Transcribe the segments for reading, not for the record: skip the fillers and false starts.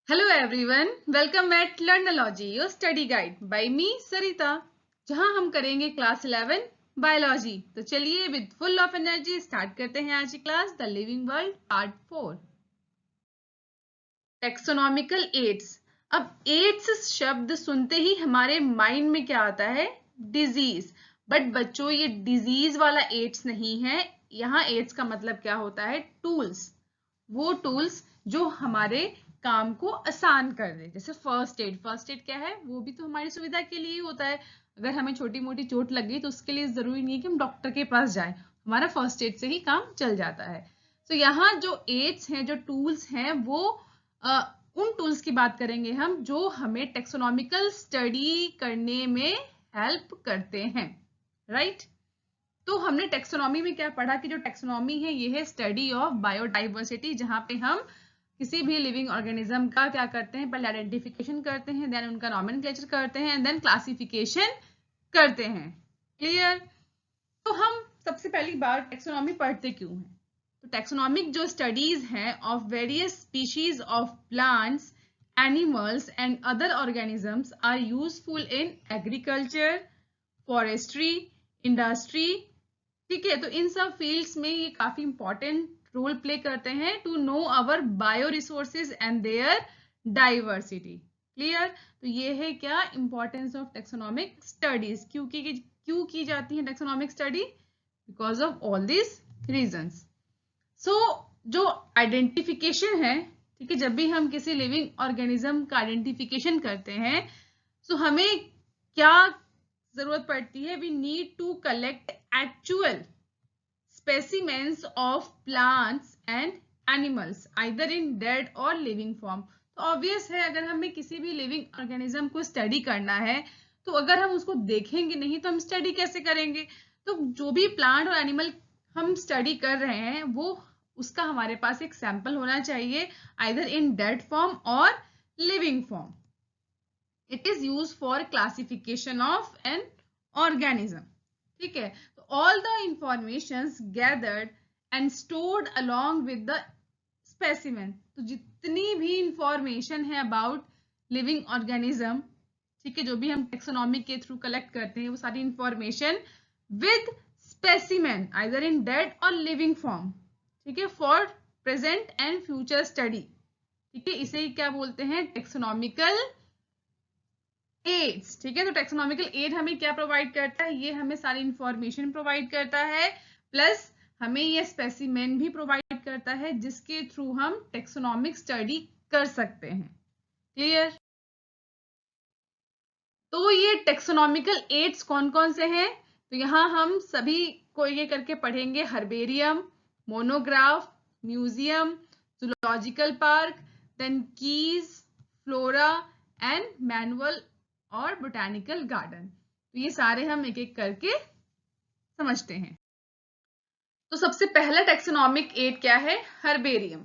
Hello everyone, welcome at Learnology, your study guide by me Sarita, जहां हम करेंगे class 11 biology. तो चलिए with full of energy start करते हैं आज की class the living world part 4 taxonomical aids. अब एड्स शब्द सुनते ही हमारे माइंड में क्या आता है? डिजीज। बट बच्चों ये डिजीज वाला एड्स नहीं है। यहाँ एड्स का मतलब क्या होता है? टूल्स। वो टूल्स जो हमारे काम को आसान कर दे, जैसे फर्स्ट एड। फर्स्ट एड क्या है? वो भी तो हमारी सुविधा के लिए ही होता है। अगर हमें छोटी मोटी चोट लग गई तो उसके लिए जरूरी नहीं है कि हम डॉक्टर के पास जाएं, हमारा फर्स्ट एड से ही काम चल जाता है। तो यहाँ जो एड्स हैं, जो टूल्स हैं, वो उन टूल्स की बात करेंगे हम जो हमें टेक्सोनॉमिकल स्टडी करने में हेल्प करते हैं, राइट? तो हमने टेक्सोनॉमी में क्या पढ़ा कि जो टेक्सोनॉमी है ये है स्टडी ऑफ बायोडाइवर्सिटी, जहां पे हम किसी भी लिविंग ऑर्गेनिज्म का क्या करते हैं? पहले आइडेंटिफिकेशन करते हैं, देन उनका नॉमेनक्लेचर करते हैं, एंड देन क्लासिफिकेशन करते हैं। क्लियर? तो हम सबसे पहली बार टेक्सोनॉमी पढ़ते क्यों हैं? तो टेक्सोनॉमिक जो स्टडीज हैं of various species of plants, animals and other organisms are useful in agriculture, forestry, industry. ठीक है, तो इन सब फील्ड्स में ये काफी इंपॉर्टेंट रोल प्ले करते हैं to know our bio resources and their diversity. Clear? तो ये है क्या इंपॉर्टेंस ऑफ टेक्सोनॉमिक स्टडीज। क्यों की जाती है taxonomic study? Because of all this reasons. So जो आइडेंटिफिकेशन है, ठीक है, जब भी हम किसी लिविंग ऑर्गेनिज्म का आइडेंटिफिकेशन करते हैं तो हमें क्या जरूरत पड़ती है? We need to collect actual specimens of plants and animals either in dead or living form। तो ऑब्वियस है, अगर हमें किसी भी लिविंग ऑर्गेनिज्म को स्टडी करना है तो अगर हम उसको देखेंगे नहीं तो हम स्टडी कैसे करेंगे? तो जो भी प्लांट और एनिमल हम स्टडी कर रहे हैं वो उसका हमारे पास एक सैंपल होना चाहिए, आइदर इन डेड फॉर्म और living form. It is use for classification of an organism. ठीक है, तो all the informations gathered and stored along with the specimen. तो जितनी भी इंफॉर्मेशन है अबाउट लिविंग ऑर्गेनिज्म, ठीक है, जो भी हम टेक्सोनॉमी के थ्रू कलेक्ट करते हैं वो सारी information with specimen either in dead और लिविंग फॉर्म, ठीक है, for present and future study. ठीक है, इसे ही क्या बोलते हैं? Taxonomical aids. ठीक है, तो टेक्सोनॉमिकल एड हमें क्या प्रोवाइड करता है? ये हमें सारी इंफॉर्मेशन प्रोवाइड करता है, प्लस हमें ये स्पेसिमेन भी प्रोवाइड करता है जिसके थ्रू हम टेक्सोनॉमिक स्टडी कर सकते हैं। क्लियर? तो ये टेक्सोनॉमिकल एड्स कौन कौन से हैं? तो यहाँ हम सभी को ये करके पढ़ेंगे: herbarium, monograph, museum, zoological park, then keys, flora and manual और बोटानिकल गार्डन। तो ये सारे हम एक एक करके समझते हैं। तो सबसे पहला टेक्सोनॉमिक एड क्या है? हर्बेरियम।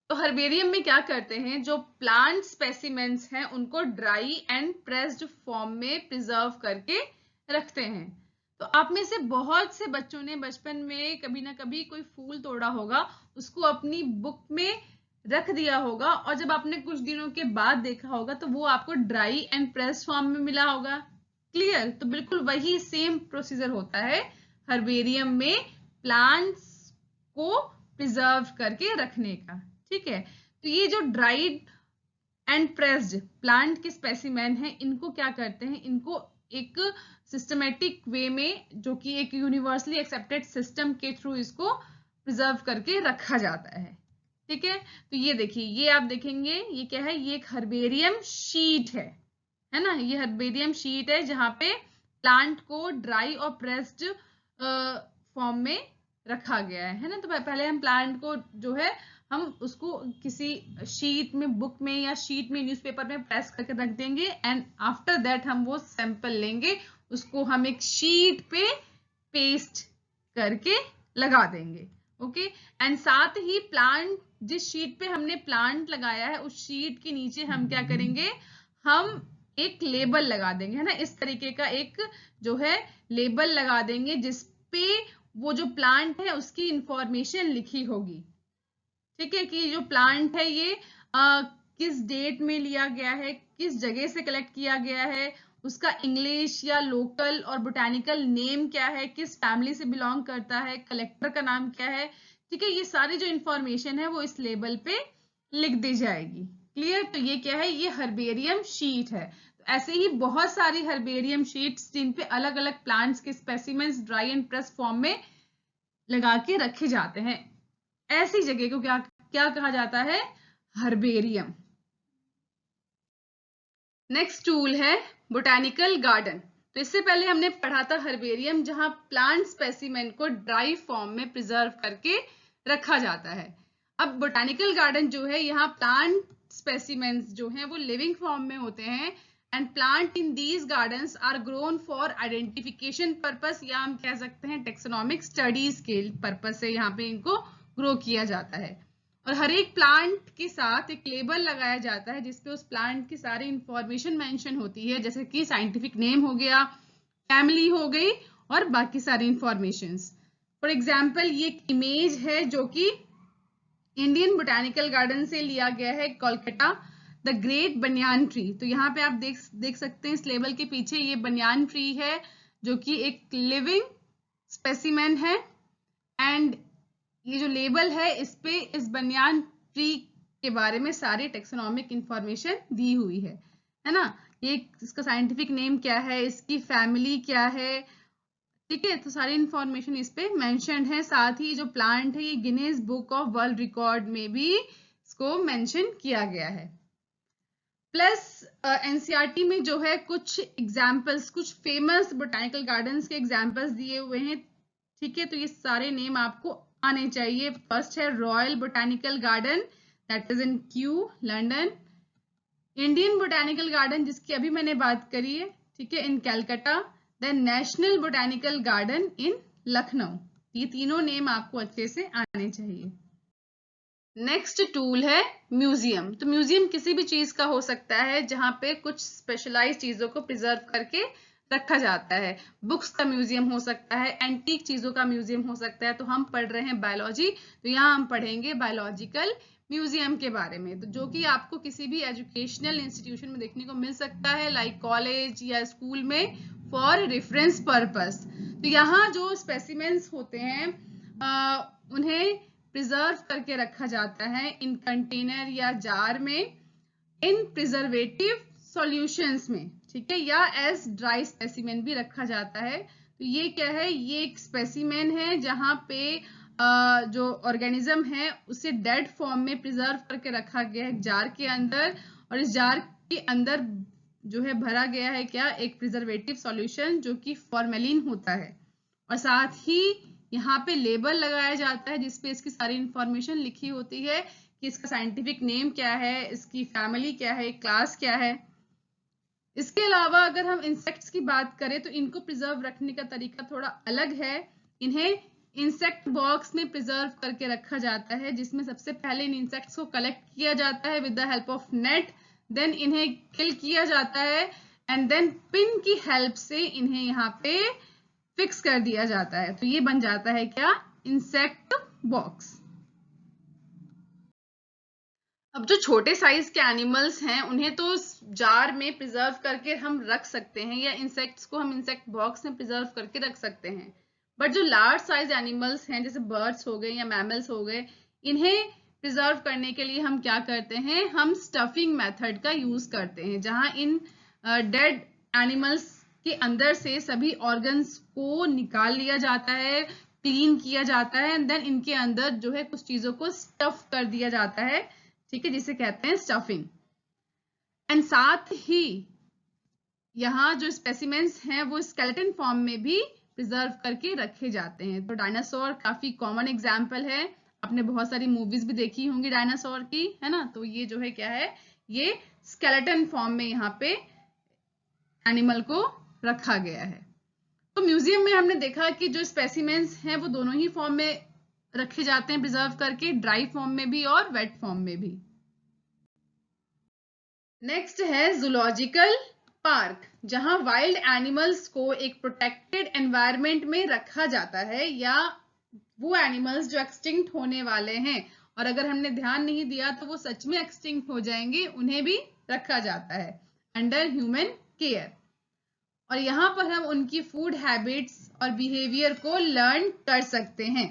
तो हर्बेरियम में क्या करते हैं? जो प्लांट स्पेसिमेंस हैं उनको ड्राई एंड प्रेस्ड फॉर्म में प्रिजर्व करके रखते हैं। तो आप में से बहुत से बच्चों ने बचपन में कभी ना कभी कोई फूल तोड़ा होगा, उसको अपनी बुक में रख दिया होगा, और जब आपने कुछ दिनों के बाद देखा होगा तो वो आपको ड्राई एंड प्रेस्ड फॉर्म में मिला होगा। क्लियर? तो बिल्कुल वही सेम प्रोसीजर होता है हर्बेरियम में प्लांट्स को प्रिजर्व करके रखने का। ठीक है, तो ये जो ड्राइड एंड प्रेस्ड प्लांट के स्पेसिमेन है, इनको क्या करते हैं? इनको एक सिस्टमेटिक वे में, जो कि एक यूनिवर्सली एक्सेप्टेड सिस्टम के थ्रू इसको प्रिजर्व करके रखा जाता है। ठीक है, तो ये देखिए, ये आप देखेंगे ये क्या है? ये एक हर्बेरियम शीट है ना? ये हर्बेरियम शीट है जहां पे प्लांट को ड्राई और प्रेस्ड फॉर्म में रखा गया है ना? तो पहले हम प्लांट को जो है हम उसको किसी शीट में, बुक में या शीट में, न्यूज़पेपर में प्रेस करके रख देंगे, एंड आफ्टर दैट हम वो सैंपल लेंगे, उसको हम एक शीट पे पेस्ट करके लगा देंगे। ओके, एंड साथ ही प्लांट, जिस शीट पे हमने प्लांट लगाया है उस शीट के नीचे हम क्या करेंगे? हम एक लेबल लगा देंगे, है ना? इस तरीके का एक जो है लेबल लगा देंगे जिसपे वो जो प्लांट है उसकी इंफॉर्मेशन लिखी होगी। ठीक है, कि जो प्लांट है ये किस डेट में लिया गया है, किस जगह से कलेक्ट किया गया है, उसका इंग्लिश या लोकल और बोटानिकल नेम क्या है, किस फैमिली से बिलोंग करता है, कलेक्टर का नाम क्या है, ठीक है। ये सारी जो इंफॉर्मेशन है वो इस लेबल पे लिख दी जाएगी। क्लियर? तो ये क्या है, ये हर्बेरियम शीट है। तो ऐसे ही बहुत सारी हर्बेरियम शीट्स जिन पे अलग अलग प्लांट्स के specimens dry and press form में लगा के रखे जाते हैं, ऐसी जगह को क्या क्या कहा जाता है, हर्बेरियम। नेक्स्ट टूल है बोटानिकल गार्डन। तो इससे पहले हमने पढ़ा था हर्बेरियम, जहां प्लांट स्पेसिमेन को ड्राई फॉर्म में प्रिजर्व करके रखा जाता है। अब बोटानिकल गार्डन जो है, यहाँ प्लांट स्पेसिमेंस जो हैं वो लिविंग फॉर्म में होते हैं, and plant in these gardens are grown for identification purpose, या हम कह सकते हैं टेक्सोनॉमिक स्टडीज के पर्पस से यहाँ पे इनको ग्रो किया जाता है। और हर एक प्लांट के साथ एक लेबल लगाया जाता है जिसपे उस प्लांट की सारी इंफॉर्मेशन मेंशन होती है, जैसे कि साइंटिफिक नेम हो गया, फैमिली हो गई और बाकी सारी इंफॉर्मेशंस। फॉर एग्जांपल ये एक इमेज है जो कि इंडियन बोटानिकल गार्डन से लिया गया है, Kolkata, the great banyan tree. तो यहाँ पे आप देख सकते हैं इस लेबल के पीछे ये बनियान ट्री है जो कि एक लिविंग स्पेसिमेन है, एंड ये जो लेबल है इस पे इस बनियान ट्री के बारे में सारी टेक्सोनॉमिक इंफॉर्मेशन दी हुई है ना। ये इसका साइंटिफिक नेम क्या है, इसकी फैमिली क्या है, ठीक है। तो सारी इंफॉर्मेशन इस पे मेंशन्ड है। साथ ही जो प्लांट है ये Guinness book of world record में भी इसको मेंशन किया गया है। प्लस एनसीईआरटी में जो है कुछ एग्जाम्पल्स, कुछ फेमस बोटानिकल गार्डन्स के एग्जाम्पल्स दिए हुए हैं, ठीक है। तो ये सारे नेम आपको आने चाहिए। फर्स्ट है royal botanical garden, that is in Kew, London. Indian botanical garden जिसकी अभी मैंने बात करी है, ठीक है, in Calcutta. Then national botanical garden in Lucknow. ये तीनों नेम आपको अच्छे से आने चाहिए। नेक्स्ट टूल है म्यूजियम। तो म्यूजियम किसी भी चीज का हो सकता है जहां पे कुछ स्पेशलाइज चीजों को प्रिजर्व करके रखा जाता है। बुक्स का म्यूजियम हो सकता है, एंटीक चीजों का म्यूजियम हो सकता है। तो हम पढ़ रहे हैं बायोलॉजी, तो यहाँ हम पढ़ेंगे बायोलॉजिकल म्यूजियम के बारे में, तो जो कि आपको किसी भी एजुकेशनल इंस्टीट्यूशन में देखने को मिल सकता है, लाइक कॉलेज या स्कूल में, फॉर रेफरेंस पर्पस। तो यहाँ जो स्पेसिमेंस होते हैं उन्हें प्रिजर्व करके रखा जाता है इन कंटेनर या जार में, इन प्रिजर्वेटिव सॉल्यूशंस में, ठीक है, या एज ड्राई स्पेसिमेन भी रखा जाता है। तो ये क्या है, ये एक स्पेसिमेन है जहां पे जो ऑर्गेनिज्म है उसे डेड फॉर्म में प्रिजर्व करके रखा गया है जार के अंदर, और इस जार के अंदर जो है भरा गया है क्या, एक प्रिजर्वेटिव सॉल्यूशन जो कि फॉर्मेलिन होता है। और साथ ही यहाँ पे लेबल लगाया जाता है जिसपे इसकी सारी इंफॉर्मेशन लिखी होती है कि इसका साइंटिफिक नेम क्या है, इसकी फैमिली क्या है, क्लास क्या है। इसके अलावा अगर हम इंसेक्ट्स की बात करें तो इनको प्रिजर्व रखने का तरीका थोड़ा अलग है। इन्हें इंसेक्ट बॉक्स में प्रिजर्व करके रखा जाता है, जिसमें सबसे पहले इन इंसेक्ट्स को कलेक्ट किया जाता है with the help of net, then इन्हें किल किया जाता है, एंड देन पिन की हेल्प से इन्हें यहाँ पे फिक्स कर दिया जाता है। तो ये बन जाता है क्या, इंसेक्ट बॉक्स। अब जो छोटे साइज के एनिमल्स हैं उन्हें तो जार में प्रिजर्व करके हम रख सकते हैं, या इंसेक्ट्स को हम इंसेक्ट बॉक्स में प्रिजर्व करके रख सकते हैं। बट जो लार्ज साइज एनिमल्स हैं जैसे बर्ड्स हो गए या मैमल्स हो गए, इन्हें प्रिजर्व करने के लिए हम क्या करते हैं, हम स्टफिंग मेथड का यूज करते हैं, जहां इन डेड एनिमल्स के अंदर से सभी ऑर्गन्स को निकाल लिया जाता है, क्लीन किया जाता है, एंड देन इनके अंदर जो है कुछ चीजों को स्टफ कर दिया जाता है, ठीक है, जिसे कहते हैं स्टफिंग। एंड साथ ही यहाँ जो स्पेसिमेंस हैं वो स्केलेटन फॉर्म में भी प्रिजर्व करके रखे जाते हैं। तो डायनासोर काफी कॉमन एग्जाम्पल है, आपने बहुत सारी मूवीज भी देखी होंगी डायनासोर की, है ना। तो ये जो है क्या है, ये स्केलेटन फॉर्म में यहाँ पे एनिमल को रखा गया है। तो म्यूजियम में हमने देखा कि जो स्पेसिमेंस हैं वो दोनों ही फॉर्म में रखे जाते हैं प्रिजर्व करके, ड्राई फॉर्म में भी और वेट फॉर्म में भी। नेक्स्ट है जूलॉजिकल पार्क, जहां वाइल्ड एनिमल्स को एक प्रोटेक्टेड एनवायरनमेंट में रखा जाता है, या वो एनिमल्स जो एक्सटिंक्ट होने वाले हैं और अगर हमने ध्यान नहीं दिया तो वो सच में एक्सटिंक्ट हो जाएंगे, उन्हें भी रखा जाता है अंडर ह्यूमन केयर। और यहाँ पर हम उनकी फूड हैबिट्स और बिहेवियर को लर्न कर सकते हैं।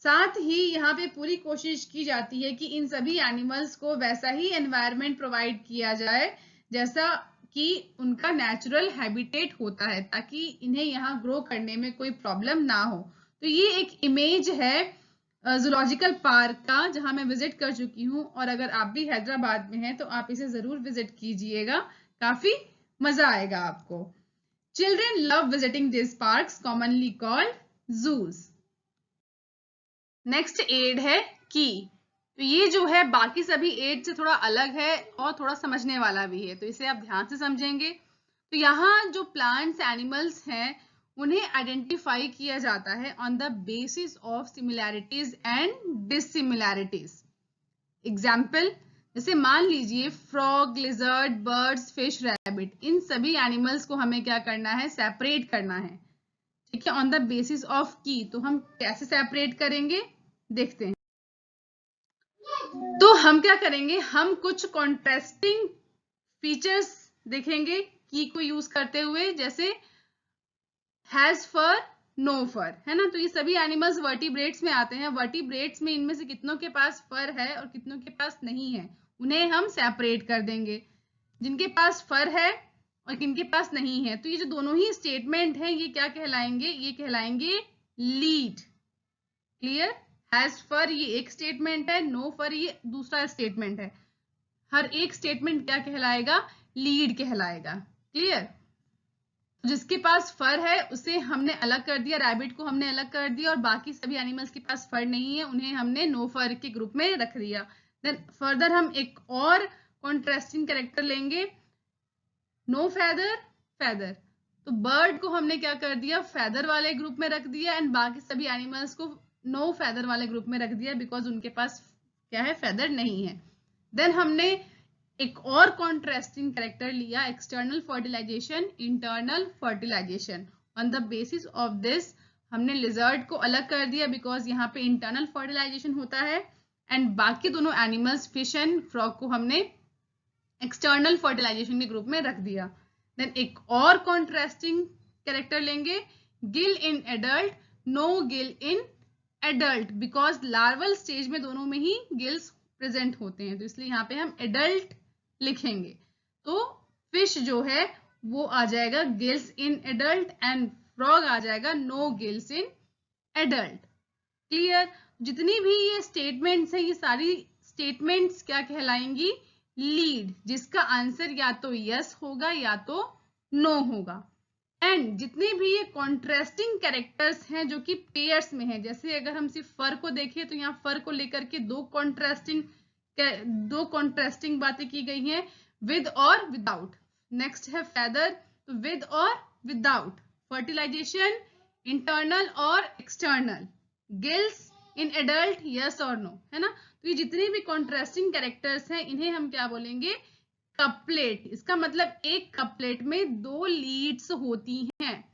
साथ ही यहाँ पे पूरी कोशिश की जाती है कि इन सभी एनिमल्स को वैसा ही एनवायरनमेंट प्रोवाइड किया जाए जैसा कि उनका नेचुरल हैबिटेट होता है, ताकि इन्हें यहाँ ग्रो करने में कोई प्रॉब्लम ना हो। तो ये एक इमेज है जूलॉजिकल पार्क का, जहां मैं विजिट कर चुकी हूँ, और अगर आप भी हैदराबाद में हैं तो आप इसे जरूर विजिट कीजिएगा, काफी मजा आएगा आपको। Children love visiting these parks, commonly called zoos. Next aid है की। तो ये जो है बाकी सभी एड से थोड़ा अलग है और थोड़ा समझने वाला भी है, तो इसे आप ध्यान से समझेंगे। तो यहाँ जो प्लांट्स एनिमल्स हैं उन्हें आइडेंटिफाई किया जाता है on the basis of similarities and dissimilarities. Example, जैसे मान लीजिए frog, lizard, birds, fish, rabbit, इन सभी एनिमल्स को हमें क्या करना है, सेपरेट करना है, ठीक है, ऑन द बेसिस ऑफ की। तो हम कैसे सेपरेट करेंगे देखते हैं। तो हम क्या करेंगे, हम कुछ कॉन्ट्रास्टिंग फीचर्स देखेंगे की को यूज करते हुए, जैसे हैज फर, नो फर, है ना। तो ये सभी एनिमल्स वर्टिब्रेट्स में आते हैं। वर्टिब्रेट्स में इनमें से कितनों के पास फर है और कितनों के पास नहीं है, उन्हें हम सेपरेट कर देंगे। जिनके पास फर है और किनके पास नहीं है, तो ये जो दोनों ही स्टेटमेंट हैं ये क्या कहलाएंगे, ये कहलाएंगे लीड। क्लियर, हैज फर ये एक स्टेटमेंट है, नो फर ये दूसरा स्टेटमेंट है। हर एक स्टेटमेंट क्या कहलाएगा, लीड कहलाएगा। क्लियर, जिसके पास फर है उसे हमने अलग कर दिया, रैबिट को हमने अलग कर दिया, और बाकी सभी एनिमल्स के पास फर नहीं है उन्हें हमने नो फर के ग्रुप में रख दिया। देन फर्दर हम एक और कॉन्ट्रास्टिंग कैरेक्टर लेंगे, नो फेदर, फेदर। तो बर्ड को हमने क्या कर दिया, फेदर वाले ग्रुप में रख दिया, एंड बाकी सभी एनिमल्स को नो फेदर वाले ग्रुप में रख दिया, बिकॉज उनके पास क्या है, फेदर नहीं है। देन हमने एक और कॉन्ट्रास्टिंग कैरेक्टर लिया, external fertilization, internal fertilization. On the basis of this हमने लिजर्ड को अलग कर दिया, बिकॉज यहाँ पे इंटरनल फर्टिलाइजेशन होता है, एंड बाकी दोनों एनिमल्स फिश एंड फ्रॉग को हमने एक्सटर्नल फर्टिलाइजेशन के ग्रुप में रख दिया। देन एक और कॉन्ट्रास्टिंग कैरेक्टर लेंगे, gill in adult, no gill in adult, because larval stage में दोनों में ही गिल्स प्रेजेंट होते हैं, तो इसलिए यहाँ पे हम एडल्ट लिखेंगे। तो फिश जो है वो आ जाएगा gills in adult, and frog आ जाएगा no gills in adult. Clear, जितनी भी ये स्टेटमेंट्स हैं ये सारी स्टेटमेंट्स क्या कहलाएंगी, लीड, जिसका आंसर या तो यस होगा या तो नो होगा। एंड जितने भी ये कॉन्ट्रास्टिंग कैरेक्टर्स हैं जो कि पेयर्स में हैं, जैसे अगर हम सिर्फ फर को देखें तो यहाँ फर को लेकर के दो कॉन्ट्रास्टिंग बातें की गई हैं, विद और विदाउट। नेक्स्ट है फेदर, तो विद और विदाउट, फर्टिलाइजेशन इंटरनल और external, gills in adult yes और नो, है ना। तो ये जितने भी कॉन्ट्रास्टिंग कैरेक्टर्स हैं इन्हें हम क्या बोलेंगे, कपलेट। इसका मतलब एक कपलेट में दो लीड्स होती हैं,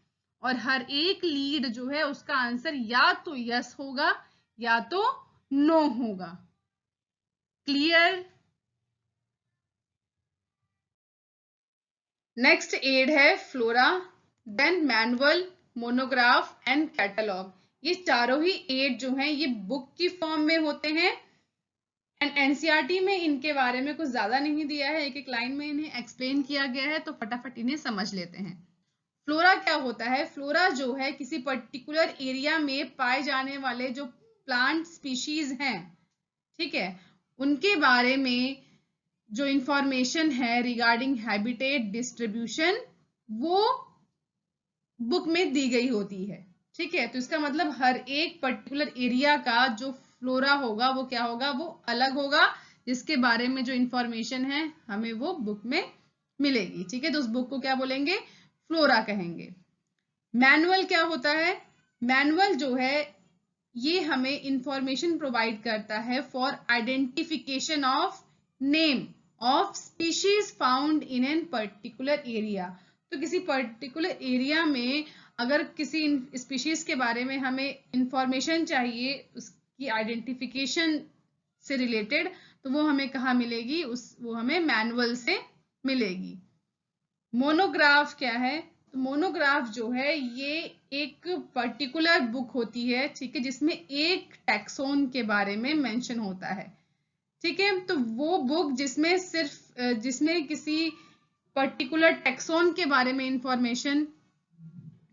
और हर एक लीड जो है उसका आंसर या तो यस होगा या तो नो होगा। क्लियर, नेक्स्ट एड है flora, then manual, monograph and catalogue. ये चारों ही एड जो हैं ये बुक की फॉर्म में होते हैं, एंड एनसीईआरटी में इनके बारे में कुछ ज्यादा नहीं दिया है, एक एक लाइन में इन्हें एक्सप्लेन किया गया है, तो फटाफट इन्हें समझ लेते हैं। फ्लोरा क्या होता है, फ्लोरा जो है किसी पर्टिकुलर एरिया में पाए जाने वाले जो प्लांट स्पीशीज हैं, ठीक है, उनके बारे में जो इंफॉर्मेशन है रिगार्डिंग हैबिटेट डिस्ट्रीब्यूशन वो बुक में दी गई होती है, ठीक है। तो इसका मतलब हर एक पर्टिकुलर एरिया का जो फ्लोरा होगा वो क्या होगा, वो अलग होगा, जिसके बारे में जो इंफॉर्मेशन है हमें वो बुक में मिलेगी, ठीक है। तो उस बुक को क्या बोलेंगे, फ्लोरा कहेंगे। मैनुअल क्या होता है, मैनुअल जो है ये हमें इंफॉर्मेशन प्रोवाइड करता है for identification of name of species found in an particular area. तो किसी पर्टिकुलर एरिया में अगर किसी स्पीशीज के बारे में हमें इंफॉर्मेशन चाहिए, उसकी आइडेंटिफिकेशन से रिलेटेड, तो वो हमें कहाँ मिलेगी, वो हमें मैनुअल से मिलेगी। मोनोग्राफ क्या है? तो मोनोग्राफ जो है ये एक पर्टिकुलर बुक होती है, ठीक है, जिसमें एक टैक्सोन के बारे में मेंशन होता है, ठीक है। तो वो बुक जिसमें किसी पर्टिकुलर टैक्सोन के बारे में इंफॉर्मेशन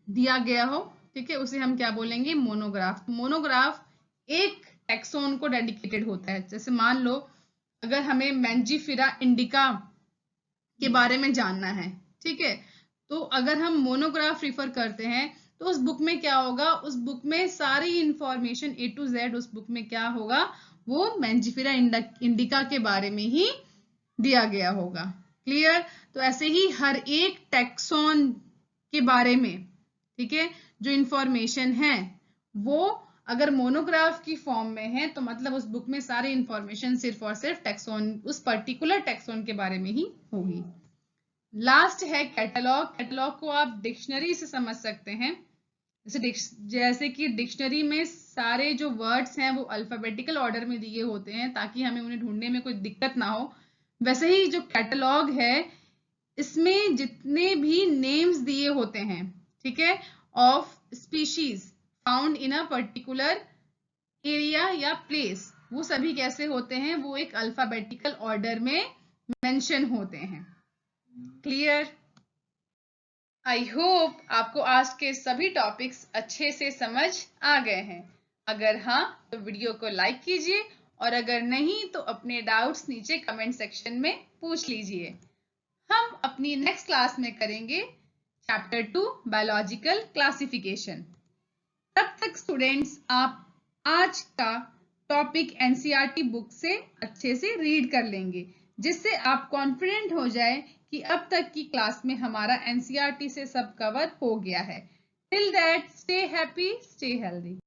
दिया गया हो, ठीक है, उसे हम क्या बोलेंगे, मोनोग्राफ। मोनोग्राफ एक टैक्सोन को डेडिकेटेड होता है। जैसे मान लो अगर हमें मैंजीफेरा इंडिका के बारे में जानना है, ठीक है, तो अगर हम मोनोग्राफ रिफर करते हैं तो उस बुक में क्या होगा, उस बुक में सारी इंफॉर्मेशन A to Z उस बुक में क्या होगा, वो मैंजीफेरा इंडिका के बारे में ही दिया गया होगा। क्लियर? तो ऐसे ही हर एक टैक्सोन के बारे में, ठीक है, जो इंफॉर्मेशन है वो अगर मोनोग्राफ की फॉर्म में है तो मतलब उस बुक में सारी इंफॉर्मेशन सिर्फ और सिर्फ टैक्सोन, उस पर्टिकुलर टैक्सोन के बारे में ही होगी। लास्ट है कैटलॉग। कैटलॉग को आप डिक्शनरी से समझ सकते हैं। जैसे कि डिक्शनरी में सारे जो वर्ड्स हैं वो अल्फाबेटिकल ऑर्डर में दिए होते हैं ताकि हमें उन्हें ढूंढने में कोई दिक्कत ना हो, वैसे ही जो कैटलॉग है इसमें जितने भी नेम्स दिए होते हैं, ठीक है, of species found in a particular area या प्लेस, वो सभी कैसे होते हैं, वो एक अल्फाबेटिकल ऑर्डर में मेंशन होते हैं। क्लियर? आई होप आपको आज के सभी टॉपिक्स अच्छे से समझ आ गए हैं। अगर हाँ तो वीडियो को लाइक कीजिए और अगर नहीं तो अपने डाउट्स नीचे कमेंट सेक्शन में पूछ लीजिए। हम अपनी नेक्स्ट क्लास में करेंगे चैप्टर 2 बायोलॉजिकल क्लासिफिकेशन। तब तक स्टूडेंट्स आप आज का टॉपिक एनसीईआरटी बुक से अच्छे से रीड कर लेंगे, जिससे आप कॉन्फिडेंट हो जाए कि अब तक की क्लास में हमारा एनसीईआरटी से सब कवर हो गया है। Till that stay happy, stay healthy.